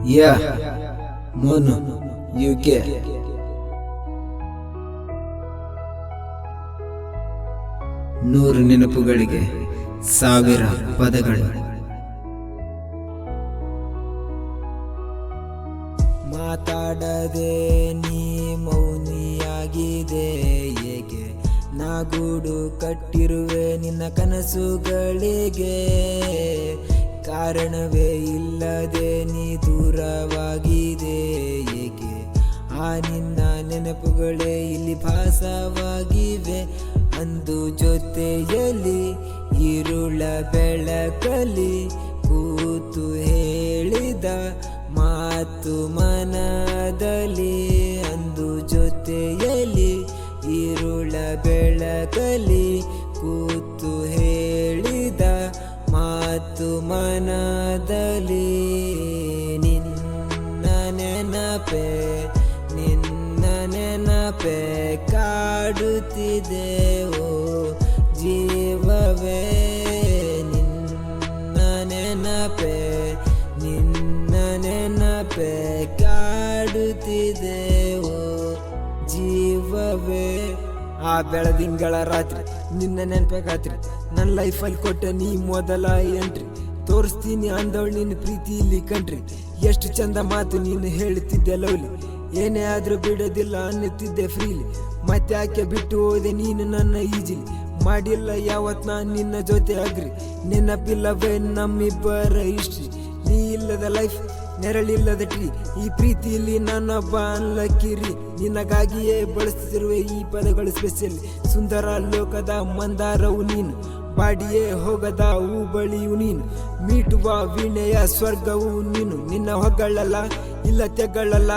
Yeah, Mono, UK. ನೂರು ನೆನಪುಗಳಿಗೆ ಸಾವಿರ ಪದಗಳು. ಮಾತಾಡದೆ ನೀ ಮೌನಿಯಾಗಿದೆ ಏಕೆ? ನಾಗೂಡು ಕಟ್ಟಿರುವೆ ನಿನ್ನ ಕನಸುಗಳಿಗೆ, ಕಾರಣವೇ ಇಲ್ಲದೆ ನೀ ದೂರವಾಗಿದೆ ಏಕೆ? ಆ ನಿನ್ನ ನೆನಪುಗಳೇ ಇಲ್ಲಿ ಭಾಸವಾಗಿವೆ. ಅಂದು ಜೊತೆಯಲ್ಲಿ ಇರುಳ ಬೆಳಕಲಿ ಕೂತು ಹೇಳಿದ ಮಾತು ಮನದಲ್ಲಿ. ಅಂದು ಜೊತೆಯಲ್ಲಿ ಇರುಳ ಬೆಳಕಲಿ ಕೂತು ಹೇಳಿದ ಮಾತು ಮನದಲ್ಲಿ. ನಿನ್ನ ನೆನಪೆ ನಿನ್ನ ನೆನಪೆ ಕಾಡುತ್ತಿದೆ ಓ ಜೀವವೇ. ನಿನ್ನ ನೆನಪೆ ನಿನ್ನ ನೆನಪೆ ಕಾಡುತ್ತಿದೆ ಓ ಜೀವವೇ. ಆ ಬೆಳದಿಂಗಳ ರಾತ್ರಿ ನಿನ್ನ ನೆನಪೆ ಖಾತ್ರಿ, ನನ್ನ ಲೈಫಲ್ಲಿ ಕೊಟ್ಟ ನೀ ಮೊದಲ ಎಂಟ್ರಿ. ತೋರಿಸ್ತೀನಿ ಅಂದವಳು ನಿನ್ನ ಪ್ರೀತಿ ಇಲ್ಲಿ ಕಂಟ್ರಿ. ಎಷ್ಟು ಚಂದ ಮಾತು ನೀನು ಹೇಳುತ್ತಿದ್ದೆ ಲವ್ಲಿ, ಏನೇ ಆದ್ರೂ ಬಿಡೋದಿಲ್ಲ ಅನ್ನುತ್ತಿದ್ದೆ ಫ್ರೀಲಿ. ಮತ್ತೆ ಯಾಕೆ ಬಿಟ್ಟು ಹೋದೆ ನೀನು ನನ್ನ ಈಜಿಲಿ? ಮಾಡಿಲ್ಲ ಯಾವತ್ ನಾನು ನಿನ್ನ ಜೊತೆ ಅಗ್ರಿ. ನೆನಪಿಲ್ಲವೇ ನಮ್ಮಿಬ್ಬರ ಹಿಸ್ಟ್ರಿ? ನೀ ಇಲ್ಲದ ಲೈಫ್ ನೆರಳಿಲ್ಲದ ಟ್ರೀ. ಈ ಪ್ರೀತಿಯಲ್ಲಿ ನಾನೊಬ್ಬ ಅನ್ಲಕ್ಕಿರಿ. ನಿನಗಾಗಿಯೇ ಬಳಸುತ್ತಿರುವೆ ಈ ಪದಗಳು ಸ್ಪೆಷಲ್. ಸುಂದರ ಲೋಕದ ಮಂದಾರವು ನೀನು, ಬಾಡಿಯೇ ಹೋಗದ ಹೂಬಳಿಯು ನೀನು, ಮೀಟುವ ವೀಣೆಯ ಸ್ವರ್ಗವು ನೀನು. ನಿನ್ನ ಹೊಗಳಲ್ಲ ಇಲ್ಲ ತೆಗಳಲ್ಲ,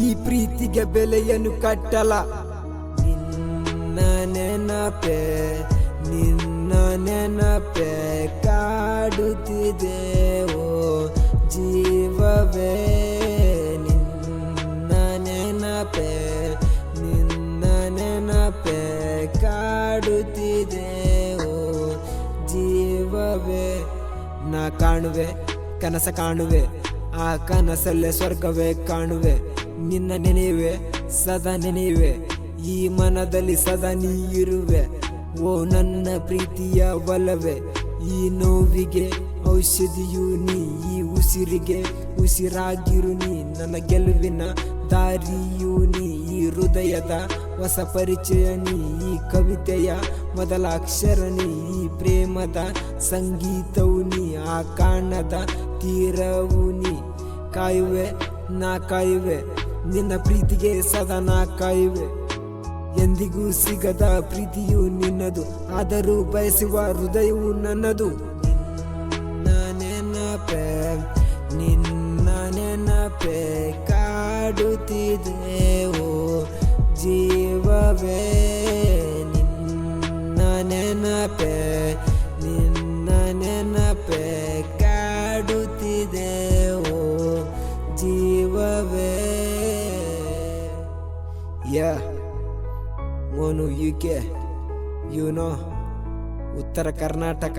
ಈ ಪ್ರೀತಿಗೆ ಬೆಲೆಯನ್ನು ಕಟ್ಟಲ್ಲ. ನಿನ್ನ ನೆನಪೆ ನಿನ್ನ ನೆನಪೆ ಕಾಡುತ್ತಿದೆ ಓ ಜೀವವೇ. ನಿನ್ನ ನೆನಪೆ ನಿನ್ನ ನೆನಪೆ ಕಾಡುತ್ತಿದೆ ಓ ಜೀವವೇ. ನಾ ಕಾಣುವೆ ಕನಸ ಕಾಣುವೆ, ಆ ಕನಸಲ್ಲೇ ಸ್ವರ್ಗವೇ ಕಾಣುವೆ. ನಿನ್ನ ನೆನೆಯುವೆ ಸದಾ ನೆನೆಯುವೆ, ಈ ಮನದಲ್ಲಿ ಸದಾ ನೀ ಇರುವೆ ಓ ನನ್ನ ಪ್ರೀತಿಯ ಒಲವೇ. ಈ ನೋವಿಗೆ ಔಷಧಿಯು ನೀ, ಈ ಉಸಿರಿಗೆ ಉಸಿರಾಗಿರು ನೀ. ನನ್ನ ಗೆಲುವಿನ ದಾರಿಯು ನೀ, ಈ ಹೃದಯದ ಹೊಸ ಪರಿಚಯ ನೀ. ಈ ಕವಿತೆಯ ಮೊದಲ ಅಕ್ಷರ ನೀ, ಈ ಪ್ರೇಮದ ಸಂಗೀತವು ನೀ. ಆ ಕಾಣದ ತೀರವು ನೀ. ಕಾಯುವೆ ನಾ ಕಾಯುವೆ ನಿನ್ನ ಪ್ರೀತಿಗೆ ಸದಾ ನಾ ಕಾಯುವೆ. ಎಂದಿಗೂ ಸಿಗದ ಪ್ರೀತಿಯು ನಿನ್ನದು, ಆದರೂ ಬಯಸುವ ಹೃದಯವು ನನ್ನದು. ನಿನ್ನ ನೆನಪೆ ನಿನ್ನ ನೆನಪೆ ಕಾಡುತ್ತಿದೆ ಓ ಜೀವವೇ. ನಿನ್ನ ನೆನಪೆ ನಿನ್ನ ನೆನಪೆ ಕಾಡುತ್ತಿದೆ ಓ ಜೀವವೇ. Yeah, Mono UK, you know, ಉತ್ತರ ಕರ್ನಾಟಕ.